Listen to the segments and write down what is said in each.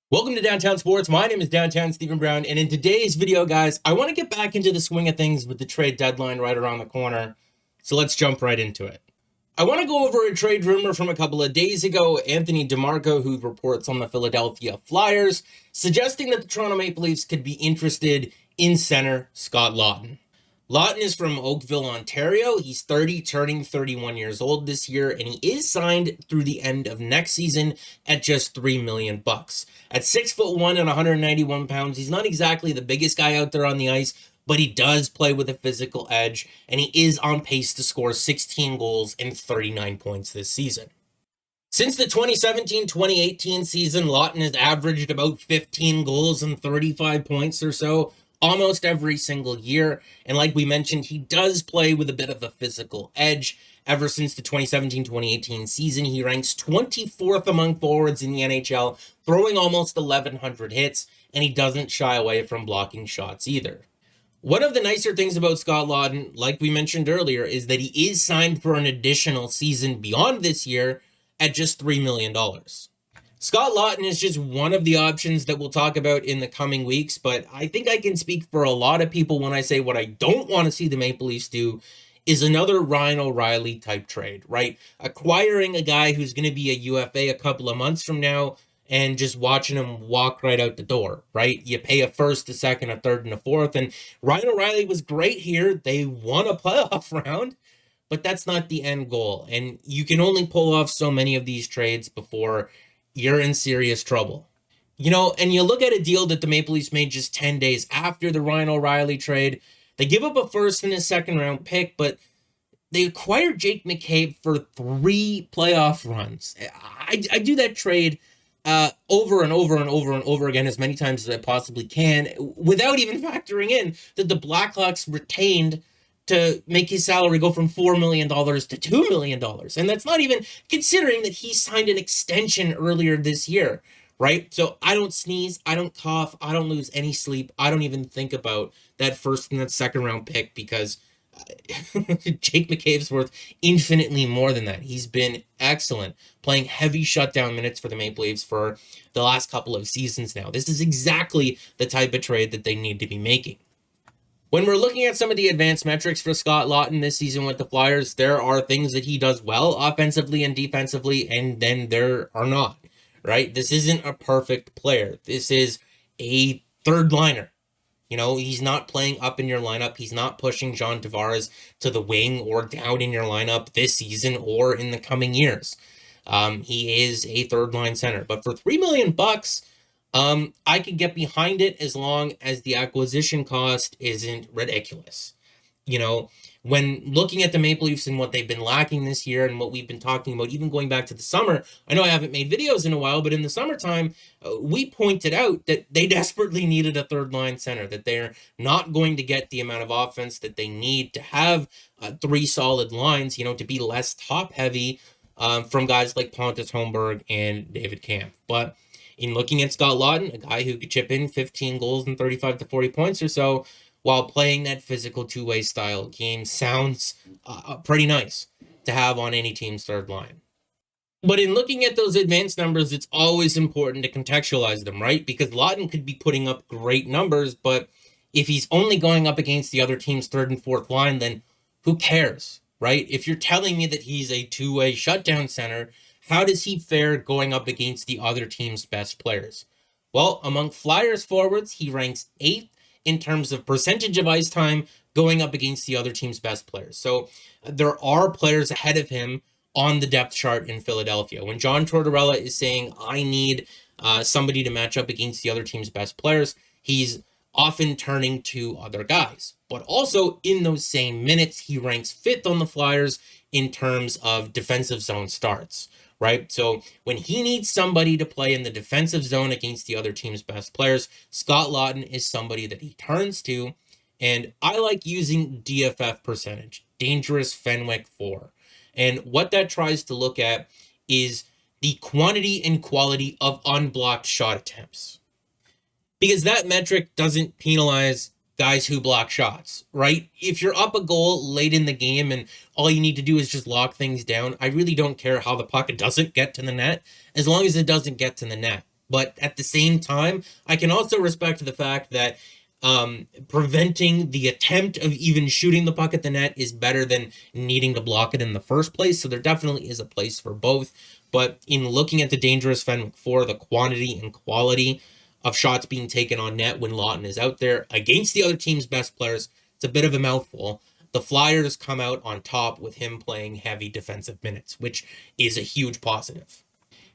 Welcome to Downtown Sports. My name is Downtown Stephen Brown, and in today's video, guys, I want to get back into the swing of things with the trade deadline right around the corner. So let's jump right into it. I want to go over a trade rumor from a couple of days ago. Anthony DeMarco, who reports on the Philadelphia Flyers, suggesting that the Toronto Maple Leafs could be interested in center Scott Luaghton. Laughton is from Oakville, Ontario. He's 30, turning 31 years old this year, and he is signed through the end of next season at just $3 million. At 6'1" and 191 pounds, he's not exactly the biggest guy out there on the ice, but he does play with a physical edge, and he is on pace to score 16 goals and 39 points this season. Since the 2017-2018 season, Laughton has averaged about 15 goals and 35 points or so almost every single year. And like we mentioned, he does play with a bit of a physical edge. Ever since the 2017-2018 season, he ranks 24th among forwards in the NHL, throwing almost 1,100 hits, and he doesn't shy away from blocking shots either. One of the nicer things about Scott Luaghton, like we mentioned earlier, is that he is signed for an additional season beyond this year at just $3 million. Scott Luaghton is just one of the options that we'll talk about in the coming weeks, but I think I can speak for a lot of people when I say what I don't want to see the Maple Leafs do is another Ryan O'Reilly type trade, right? Acquiring a guy who's going to be a UFA a couple of months from now and just watching him walk right out the door, right? You pay a first, a second, a third, and a fourth, and Ryan O'Reilly was great here. They won a playoff round, but that's not the end goal, and you can only pull off so many of these trades before you're in serious trouble. And you look at a deal that the Maple Leafs made just 10 days after the Ryan O'Reilly trade. They give up a first and a second round pick, but they acquired Jake McCabe for 3 playoff runs. I do that trade over and over and over and over again as many times as I possibly can, without even factoring in that the Blackhawks retained to make his salary go from $4 million to $2 million. And that's not even considering that he signed an extension earlier this year, right? So I don't sneeze, I don't cough, I don't lose any sleep. I don't even think about that first and that second round pick because Jake McCabe's worth infinitely more than that. He's been excellent, playing heavy shutdown minutes for the Maple Leafs for the last couple of seasons now. This is exactly the type of trade that they need to be making. When we're looking at some of the advanced metrics for Scott Luaghton this season with the Flyers, there are things that he does well offensively and defensively, and then there are not, right? This isn't a perfect player. This is a third liner. He's not playing up in your lineup. He's not pushing John Tavares to the wing or down in your lineup this season or in the coming years. He is a third line center, but for $3 million, I could get behind it as long as the acquisition cost isn't ridiculous. When looking at the Maple Leafs and what they've been lacking this year and what we've been talking about, even going back to the summer, I know I haven't made videos in a while, but in the summertime, we pointed out that they desperately needed a third line center, that they're not going to get the amount of offense that they need to have 3 solid lines, to be less top heavy from guys like Pontus Holmberg and David Kampf. But in looking at Scott Luaghton, a guy who could chip in 15 goals and 35 to 40 points or so while playing that physical two-way style game sounds pretty nice to have on any team's third line. But in looking at those advanced numbers, it's always important to contextualize them, right? Because Luaghton could be putting up great numbers, but if he's only going up against the other team's third and fourth line, then who cares, right? If you're telling me that he's a two-way shutdown center, how does he fare going up against the other team's best players? Well, among Flyers forwards, he ranks 8th in terms of percentage of ice time going up against the other team's best players. So there are players ahead of him on the depth chart in Philadelphia. When John Tortorella is saying, I need somebody to match up against the other team's best players, he's often turning to other guys. But also in those same minutes, he ranks 5th on the Flyers in terms of defensive zone starts, right? So when he needs somebody to play in the defensive zone against the other team's best players, Scott Luaghton is somebody that he turns to. And I like using DFF percentage, dangerous Fenwick 4. And what that tries to look at is the quantity and quality of unblocked shot attempts. Because that metric doesn't penalize guys who block shots, right? If you're up a goal late in the game and all you need to do is just lock things down, I really don't care how the puck doesn't get to the net, as long as it doesn't get to the net. But at the same time, I can also respect the fact that preventing the attempt of even shooting the puck at the net is better than needing to block it in the first place. So there definitely is a place for both. But in looking at the dangerous Fenwick 4, the quantity and quality of shots being taken on net when Laughton is out there against the other team's best players, it's a bit of a mouthful. The Flyers come out on top with him playing heavy defensive minutes, which is a huge positive.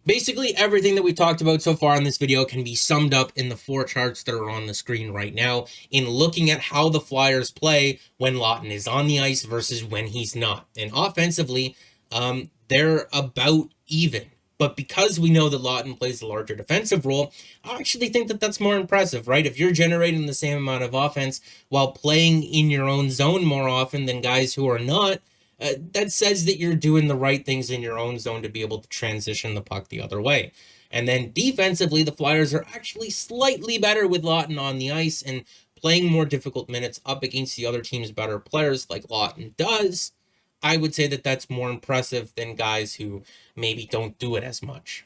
Basically, everything that we talked about so far in this video can be summed up in the 4 charts that are on the screen right now in looking at how the Flyers play when Laughton is on the ice versus when he's not. And offensively, they're about even. But because we know that Laughton plays a larger defensive role, I actually think that that's more impressive, right? If you're generating the same amount of offense while playing in your own zone more often than guys who are not, that says that you're doing the right things in your own zone to be able to transition the puck the other way. And then defensively, the Flyers are actually slightly better with Laughton on the ice and playing more difficult minutes up against the other team's better players like Laughton does. I would say that that's more impressive than guys who maybe don't do it as much.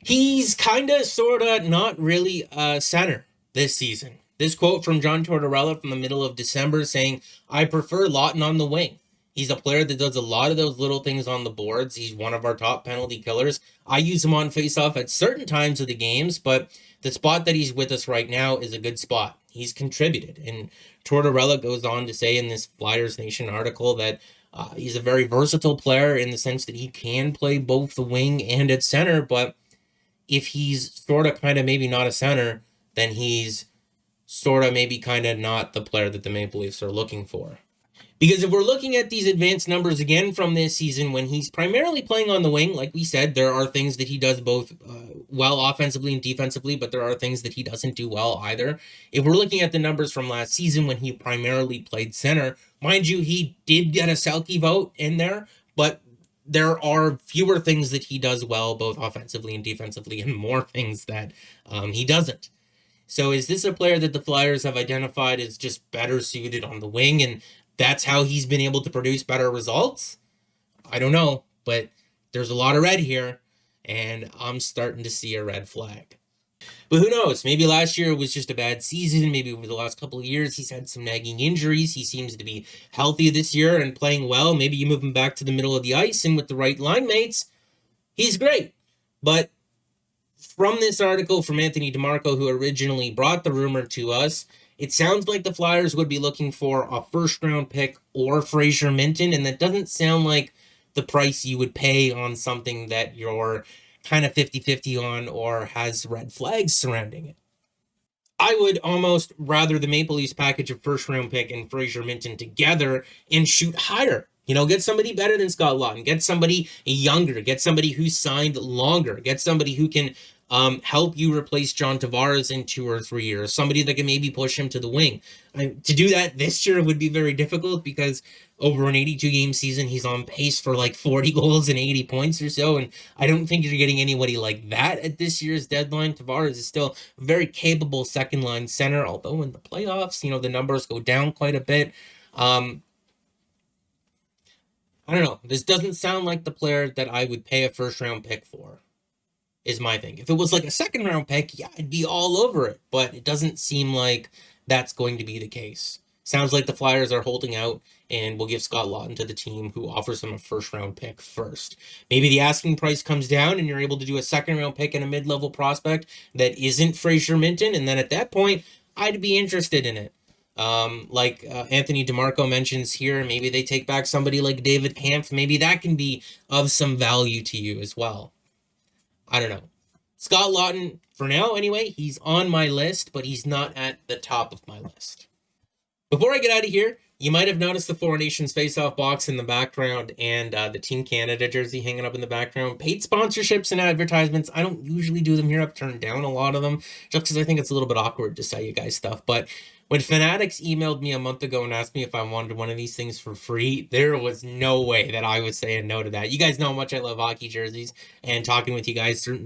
He's kind of, sort of, not really a center this season. This quote from John Tortorella from the middle of December saying, "I prefer Laughton on the wing. He's a player that does a lot of those little things on the boards. He's one of our top penalty killers. I use him on faceoff at certain times of the games, but the spot that he's with us right now is a good spot. He's contributed." And Tortorella goes on to say in this Flyers Nation article that he's a very versatile player in the sense that he can play both the wing and at center, but if he's sort of kind of maybe not a center, then he's sort of maybe kind of not the player that the Maple Leafs are looking for. Because if we're looking at these advanced numbers again from this season, when he's primarily playing on the wing, like we said, there are things that he does both well offensively and defensively, but there are things that he doesn't do well either. If we're looking at the numbers from last season when he primarily played center, mind you, he did get a Selke vote in there, but there are fewer things that he does well, both offensively and defensively, and more things that he doesn't. So is this a player that the Flyers have identified as just better suited on the wing, and that's how he's been able to produce better results? I don't know, but there's a lot of red here, and I'm starting to see a red flag. But who knows? Maybe last year was just a bad season. Maybe over the last couple of years, he's had some nagging injuries. He seems to be healthy this year and playing well. Maybe you move him back to the middle of the ice, and with the right line mates, he's great. But from this article from Anthony DeMarco, who originally brought the rumor to us, it sounds like the Flyers would be looking for a first-round pick or Fraser Minton, and that doesn't sound like the price you would pay on something that you're kind of 50-50 on or has red flags surrounding it. I would almost rather the Maple Leafs package a first-round pick and Fraser Minton together and shoot higher. You know, get somebody better than Scott Luaghton. Get somebody younger. Get somebody who's signed longer. Get somebody who can help you replace John Tavares in 2 or 3 years. Somebody that can maybe push him to the wing. To do that this year would be very difficult because over an 82-game season, he's on pace for like 40 goals and 80 points or so. And I don't think you're getting anybody like that at this year's deadline. Tavares is still a very capable second-line center, although in the playoffs, the numbers go down quite a bit. I don't know. This doesn't sound like the player that I would pay a first-round pick for, is my thing. If it was like a second-round pick, yeah, I'd be all over it. But it doesn't seem like that's going to be the case. Sounds like the Flyers are holding out and will give Scott Luaghton to the team who offers him a first-round pick first. Maybe the asking price comes down and you're able to do a second-round pick and a mid-level prospect that isn't Fraser Minton, and then at that point, I'd be interested in it. Like Anthony DeMarco mentions here, maybe they take back somebody like David Kampf. Maybe that can be of some value to you as well. I don't know. Scott Luaghton, for now anyway, he's on my list, but he's not at the top of my list. Before I get out of here, you might have noticed the Four Nations face-off box in the background and the Team Canada jersey hanging up in the background. Paid sponsorships and advertisements. I don't usually do them here. I've turned down a lot of them just because I think it's a little bit awkward to sell you guys stuff. But when Fanatics emailed me a month ago and asked me if I wanted one of these things for free, there was no way that I was saying no to that. You guys know how much I love hockey jerseys, and talking with you guys. You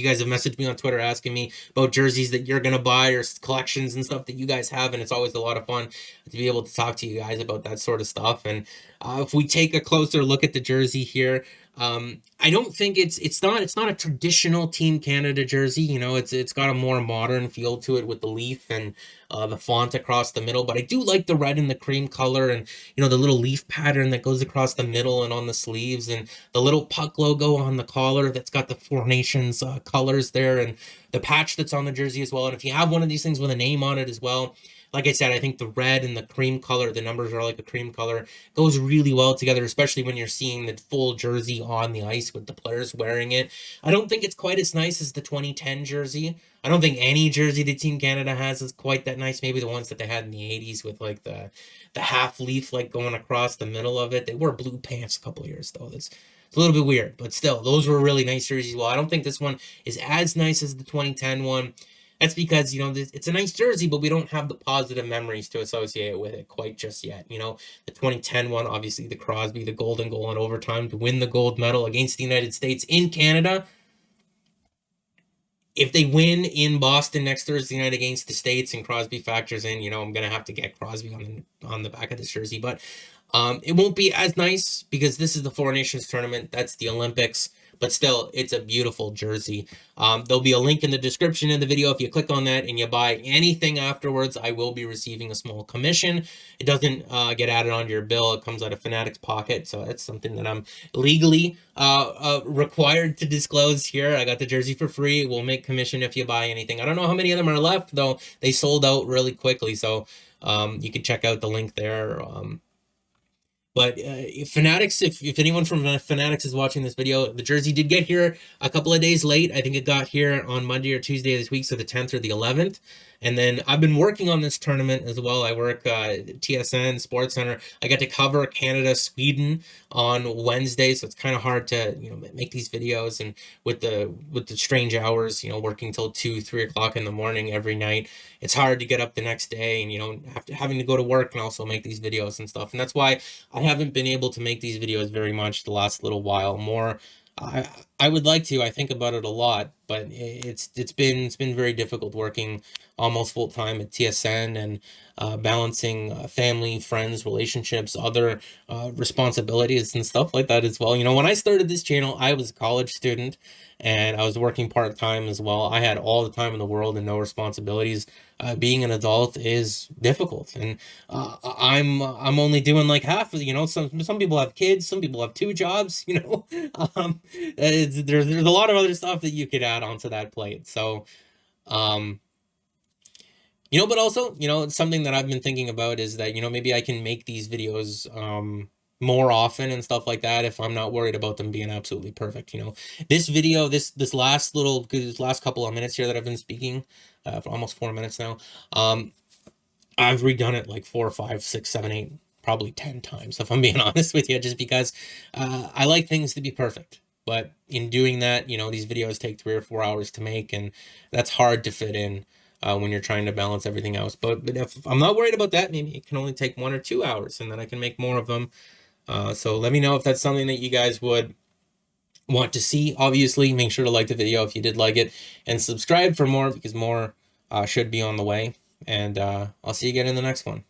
guys have messaged me on Twitter asking me about jerseys that you're going to buy or collections and stuff that you guys have, and it's always a lot of fun to be able to talk to you guys about that sort of stuff. And if we take a closer look at the jersey here, I don't think it's not a traditional Team Canada jersey. You know, it's got a more modern feel to it with the leaf and the font across the middle. But I do like the red and the cream color, and you know the little leaf pattern that goes across the middle and on the sleeves, and the little puck logo on the collar that's got the Four Nations colors there, and the patch that's on the jersey as well. And if you have one of these things with a name on it as well, like I said, I think the red and the cream color, the numbers are like a cream color, goes really well together, especially when you're seeing the full jersey on the ice with the players wearing it. I don't think it's quite as nice as the 2010 jersey. I don't think any jersey that Team Canada has is quite that nice. Maybe the ones that they had in the 80s with like the half leaf like going across the middle of it. They wore blue pants a couple of years though. That's it's a little bit weird, but still, those were really nice jerseys. Well, I don't think this one is as nice as the 2010 one. That's because, you know, it's a nice jersey, but we don't have the positive memories to associate with it quite just yet. You know, the 2010 one, obviously the Crosby, the golden goal in overtime to win the gold medal against the United States in Canada. If they win in Boston next Thursday night against the States and Crosby factors in, you know, I'm going to have to get Crosby on the back of this jersey. But it won't be as nice because this is the Four Nations tournament. That's the Olympics. But still, it's a beautiful jersey. There'll be a link in the description in the video. If you click on that and you buy anything afterwards, I will be receiving a small commission. It doesn't get added onto your bill. It comes out of Fanatics' pocket. So that's something that I'm legally required to disclose here. I got the jersey for free. We'll make commission if you buy anything. I don't know how many of them are left, though. They sold out really quickly. So you can check out the link there. But Fanatics, if anyone from Fanatics is watching this video, the jersey did get here a couple of days late. I think it got here on Monday or Tuesday of this week, so the 10th or the 11th. And then I've been working on this tournament as well. I work TSN Sports Center. I got to cover Canada Sweden on Wednesday, so it's kind of hard to make these videos, and with the strange hours, working till 2-3 o'clock in the morning every night, it's hard to get up the next day and having to go to work and also make these videos and stuff. And that's why I haven't been able to make these videos very much the last little while. More I would like to. I think about it a lot, but it's been very difficult working almost full time at TSN and balancing family, friends, relationships, other responsibilities and stuff like that as well. When I started this channel, I was a college student and I was working part time as well. I had all the time in the world and no responsibilities. Being an adult is difficult, and I'm only doing like half of, some people have kids, some people have 2 jobs, there's a lot of other stuff that you could add onto that plate. So but also, it's something that I've been thinking about is that, maybe I can make these videos more often and stuff like that if I'm not worried about them being absolutely perfect. This video, this last couple of minutes here that I've been speaking for almost 4 minutes now, I've redone it like 4, 5, 6, 7, 8, probably 10 times, if I'm being honest with you, just because I like things to be perfect. But in doing that, these videos take 3 or 4 hours to make, and that's hard to fit in when you're trying to balance everything else. But if I'm not worried about that, maybe it can only take 1 or 2 hours, and then I can make more of them. So let me know if that's something that you guys would want to see. Obviously, make sure to like the video if you did like it, and subscribe for more, because more should be on the way. And I'll see you again in the next one.